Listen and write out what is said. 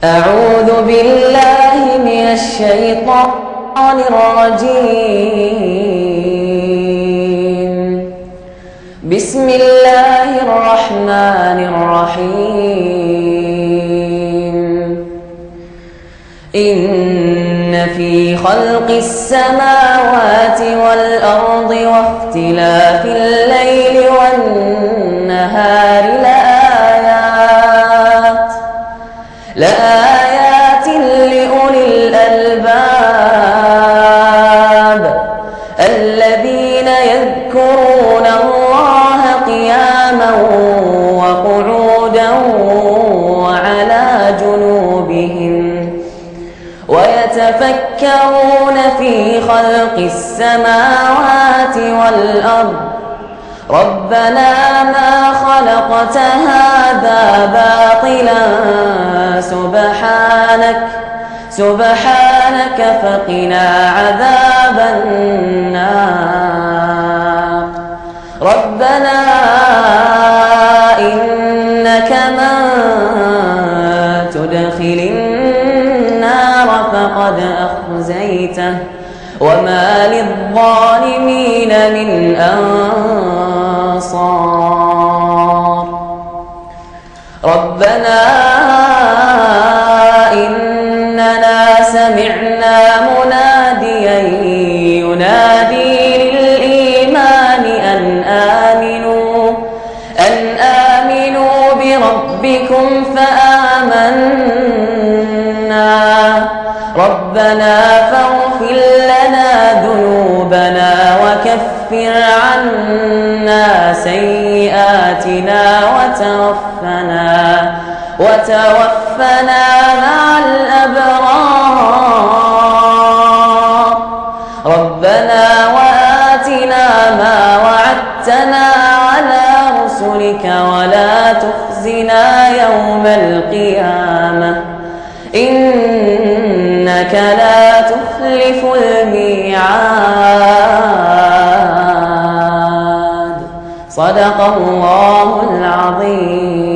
أعوذ بالله من الشيطان الرجيم. بسم الله الرحمن الرحيم. إن في خلق السماوات والأرض واختلاف الليل والنهار لآيات لأولي الألباب الذين يذكرون الله قياما وقعودا وعلى جنوبهم ويتفكرون في خلق السماوات والأرض ربنا ما خلقت هذا باطلا سبحانك فقنا عذاب النار. ربنا إنك من تدخل النار فقد أخزيته وما للظالمين من أنصار. ربنا إننا سمعنا مناديا ينادي للإيمان أن آمنوا بربكم فآمنا. ربنا فاغفر لنا ذنوبنا وكفر عنا سيئاتنا وتوفنا مع الأبرار. ربنا وآتنا ما وعدتنا على رسلك ولا تخزنا يوم القيامة إنك لا تخلف الميعاد. صدق الله العظيم.